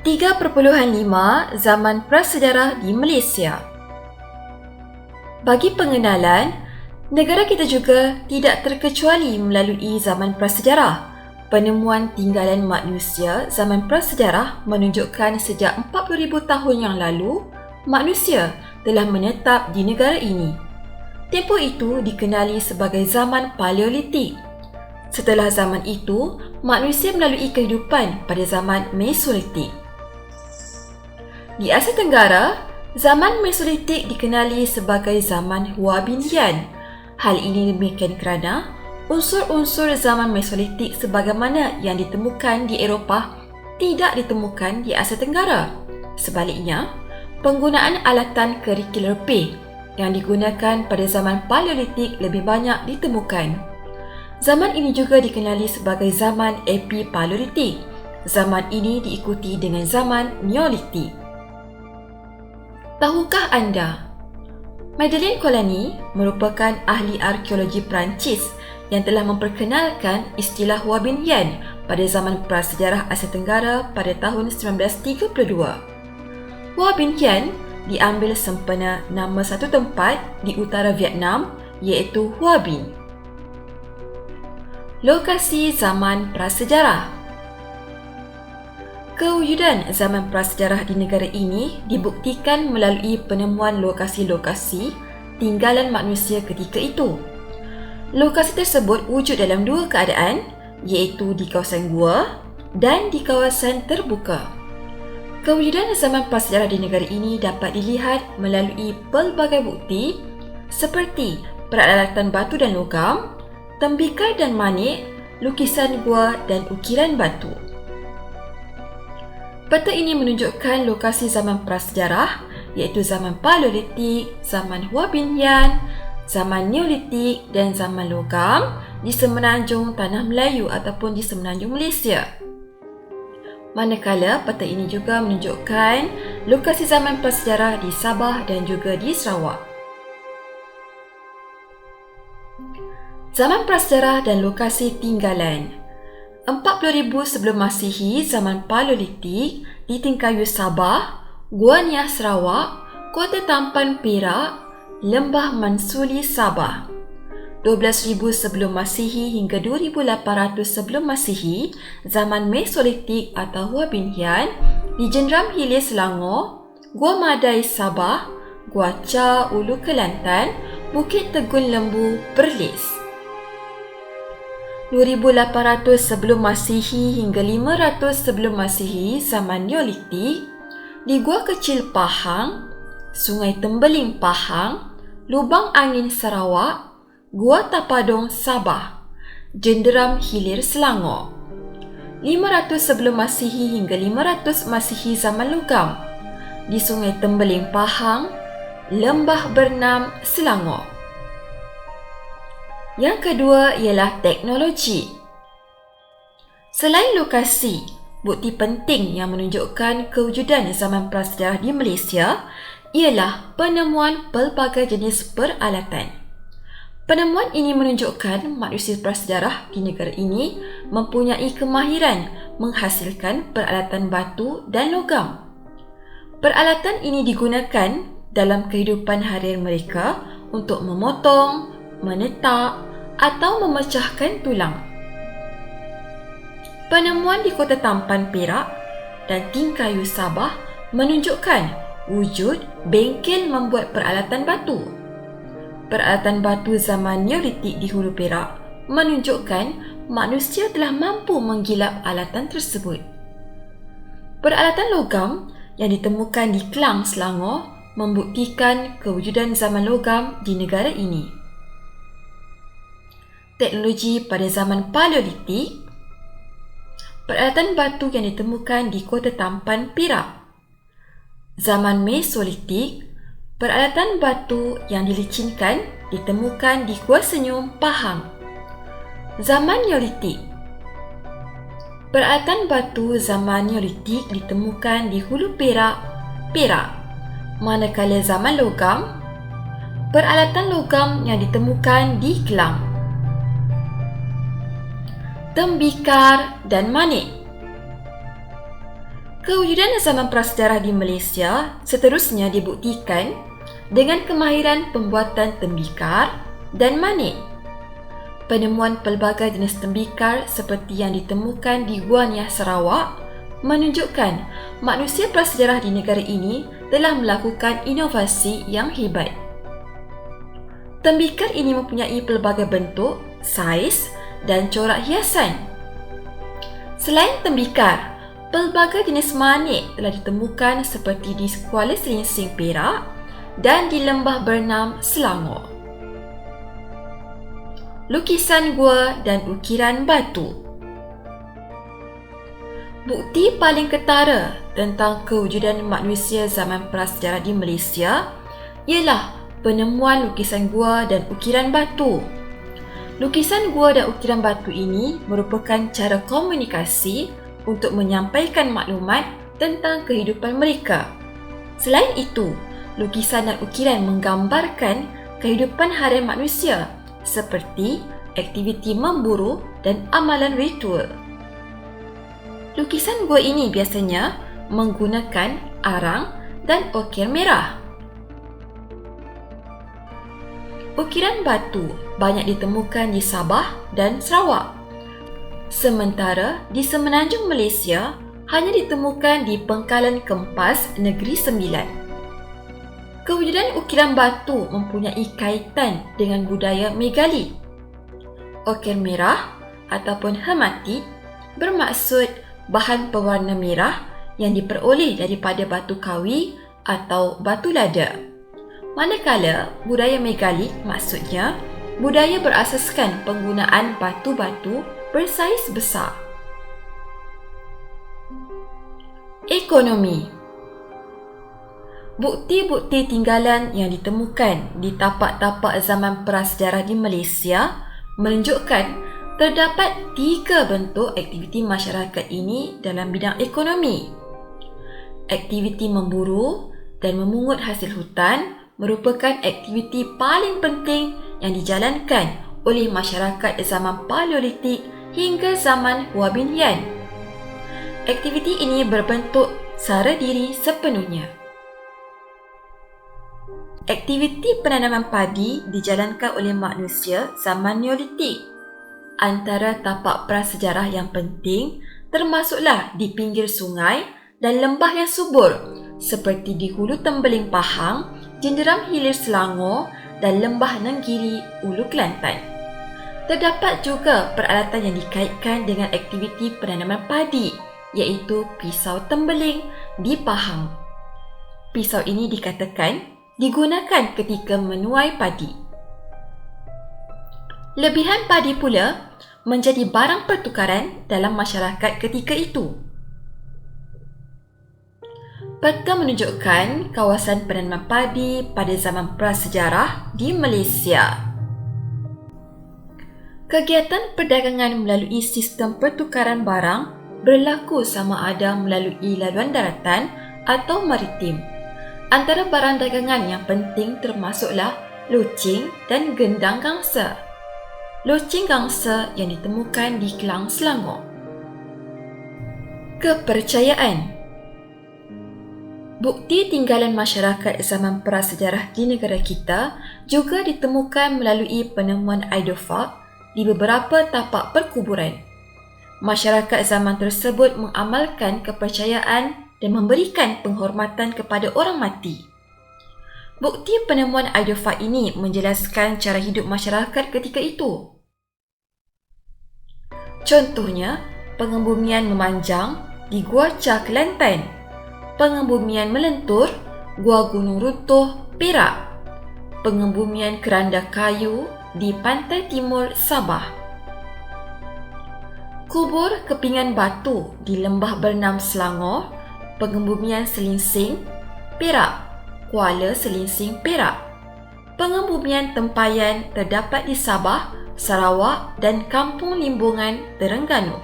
3.5 Zaman Prasejarah di Malaysia. Bagi pengenalan, negara kita juga tidak terkecuali melalui zaman prasejarah. Penemuan tinggalan manusia zaman prasejarah menunjukkan sejak 40,000 tahun yang lalu, manusia telah menetap di negara ini. Tempoh itu dikenali sebagai zaman Paleolitik. Setelah zaman itu, manusia melalui kehidupan pada zaman Mesolitik. Di Asia Tenggara, zaman Mesolitik dikenali sebagai zaman Hua Bin Yan. Hal ini demikian kerana unsur-unsur zaman Mesolitik sebagaimana yang ditemukan di Eropah tidak ditemukan di Asia Tenggara. Sebaliknya, penggunaan alatan kerikil repih yang digunakan pada zaman Paleolitik lebih banyak ditemukan. Zaman ini juga dikenali sebagai zaman Epipaleolitik. Zaman ini diikuti dengan zaman Neolitik. Tahukah anda, Madeleine Colany merupakan ahli arkeologi Perancis yang telah memperkenalkan istilah Hua Bin Yan pada zaman prasejarah Asia Tenggara pada tahun 1932. Hua Bin Yan diambil sempena nama satu tempat di utara Vietnam iaitu Hua Binh. Lokasi zaman prasejarah. Kewujudan zaman prasejarah di negara ini dibuktikan melalui penemuan lokasi-lokasi tinggalan manusia ketika itu. Lokasi tersebut wujud dalam dua keadaan, iaitu di kawasan gua dan di kawasan terbuka. Kewujudan zaman prasejarah di negara ini dapat dilihat melalui pelbagai bukti seperti peralatan batu dan logam, tembikar dan manik, lukisan gua dan ukiran batu. Peta ini menunjukkan lokasi zaman prasejarah iaitu zaman Paleolitik, zaman Hua Bin Yan, zaman Neolitik dan zaman logam di semenanjung Tanah Melayu ataupun di semenanjung Malaysia. Manakala peta ini juga menunjukkan lokasi zaman prasejarah di Sabah dan juga di Sarawak. Zaman prasejarah dan lokasi tinggalan. 40,000 sebelum Masihi zaman Paleolitik di Tingkayu Sabah, Gua Niah Sarawak, Kota Tampan Perak, Lembah Mansuli Sabah. 12,000 sebelum Masihi hingga 2,800 sebelum Masihi zaman Mesolitik atau Hua Bin Yan di Jenderam Hilir Selangor, Gua Madai Sabah, Gua Cha Ulu Kelantan, Bukit Tegun Lembu Perlis. 2,800 sebelum Masihi hingga 500 sebelum Masihi zaman Neolitik di Gua Kecil Pahang, Sungai Tembeling Pahang, Lubang Angin Sarawak, Gua Tapadong Sabah, Jenderam Hilir Selangor. 500 sebelum Masihi hingga 500 Masihi zaman logam di Sungai Tembeling Pahang, Lembah Bernam Selangor. Yang kedua ialah teknologi. Selain lokasi, bukti penting yang menunjukkan kewujudan zaman prasejarah di Malaysia ialah penemuan pelbagai jenis peralatan. Penemuan ini menunjukkan manusia prasejarah di negara ini mempunyai kemahiran menghasilkan peralatan batu dan logam. Peralatan ini digunakan dalam kehidupan harian mereka untuk memotong, menetak atau memecahkan tulang. Penemuan di Kota Tampan Perak dan Tingkayu Sabah menunjukkan wujud bengkel membuat peralatan batu. Peralatan batu zaman Neolitik di Hulu Perak menunjukkan manusia telah mampu menggilap alatan tersebut. Peralatan logam yang ditemukan di Klang, Selangor membuktikan kewujudan zaman logam di negara ini. Teknologi pada zaman Paleolitik. Peralatan batu yang ditemukan di Kota Tampan Perak. Zaman Mesolitik, peralatan batu yang dilicinkan ditemukan di Gua Senyum Pahang. Zaman Neolitik. Peralatan batu zaman Neolitik ditemukan di Hulu Perak, Perak. Manakala zaman logam, peralatan logam yang ditemukan di Kelang. Tembikar dan manik. Kewujudan zaman prasejarah di Malaysia seterusnya dibuktikan dengan kemahiran pembuatan tembikar dan manik. Penemuan pelbagai jenis tembikar seperti yang ditemukan di Gua Niah, Sarawak menunjukkan manusia prasejarah di negara ini telah melakukan inovasi yang hebat. Tembikar ini mempunyai pelbagai bentuk, saiz dan corak hiasan. Selain tembikar, pelbagai jenis manik telah ditemukan seperti di Kuala Selinsing, Perak dan di Lembah Bernam, Selangor. Lukisan gua dan ukiran batu. Bukti paling ketara tentang kewujudan manusia zaman prasejarah di Malaysia ialah penemuan lukisan gua dan ukiran batu. Lukisan gua dan ukiran batu ini merupakan cara komunikasi untuk menyampaikan maklumat tentang kehidupan mereka. Selain itu, lukisan dan ukiran menggambarkan kehidupan harian manusia seperti aktiviti memburu dan amalan ritual. Lukisan gua ini biasanya menggunakan arang dan ukir merah. Ukiran batu banyak ditemukan di Sabah dan Sarawak. Sementara di semenanjung Malaysia hanya ditemukan di Pengkalan Kempas Negeri Sembilan. Kewujudan ukiran batu mempunyai kaitan dengan budaya megalit. Ukir merah ataupun hematit bermaksud bahan pewarna merah yang diperoleh daripada batu kawi atau batu lada. Manakala budaya megalit maksudnya budaya berasaskan penggunaan batu-batu bersaiz besar. Ekonomi. Bukti-bukti tinggalan yang ditemukan di tapak-tapak zaman prasejarah di Malaysia menunjukkan terdapat 3 bentuk aktiviti masyarakat ini dalam bidang ekonomi. Aktiviti memburu dan memungut hasil hutan merupakan aktiviti paling penting yang dijalankan oleh masyarakat zaman Paleolitik hingga zaman Hua Bin Hian. Aktiviti ini berbentuk sara diri sepenuhnya. Aktiviti penanaman padi dijalankan oleh manusia zaman Neolitik. Antara tapak prasejarah yang penting termasuklah di pinggir sungai dan lembah yang subur seperti di Hulu Tembeling Pahang, Jenderam Hilir Selangor dan Lembah Nenggiri, Ulu Kelantan. Terdapat juga peralatan yang dikaitkan dengan aktiviti penanaman padi, iaitu pisau tembeling di Pahang. Pisau ini dikatakan digunakan ketika menuai padi. Lebihan padi pula menjadi barang pertukaran dalam masyarakat ketika itu. Peta menunjukkan kawasan penanaman padi pada zaman prasejarah di Malaysia. Kegiatan perdagangan melalui sistem pertukaran barang berlaku sama ada melalui laluan daratan atau maritim. Antara barang dagangan yang penting termasuklah loceng dan gendang gangsa. Loceng gangsa yang ditemukan di Kelang, Selangor. Kepercayaan. Bukti tinggalan masyarakat zaman prasejarah di negara kita juga ditemukan melalui penemuan artefak di beberapa tapak perkuburan. Masyarakat zaman tersebut mengamalkan kepercayaan dan memberikan penghormatan kepada orang mati. Bukti penemuan artefak ini menjelaskan cara hidup masyarakat ketika itu. Contohnya, pengembumian memanjang di Gua Cha, Kelantan. Pengembumian melentur, Gua Gunung Runtuh, Perak. Pengembumian keranda kayu di pantai timur Sabah. Kubur kepingan batu di Lembah Bernam, Selangor. Pengembumian Selinsing, Perak. Kuala Selinsing, Perak. Pengembumian tempayan terdapat di Sabah, Sarawak dan Kampung Limbungan, Terengganu.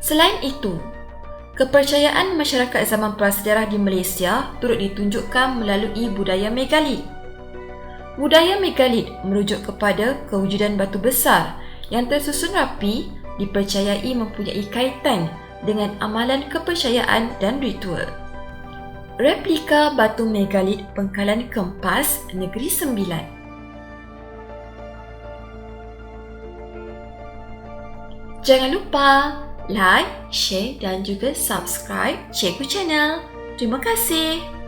Selain itu, kepercayaan masyarakat zaman prasejarah di Malaysia turut ditunjukkan melalui budaya megalit. Budaya megalit merujuk kepada kewujudan batu besar yang tersusun rapi dipercayai mempunyai kaitan dengan amalan kepercayaan dan ritual. Replika batu megalit Bengkalan Kempas, Negeri Sembilan. Jangan lupa like, share dan juga subscribe Cikgu Channel. Terima kasih.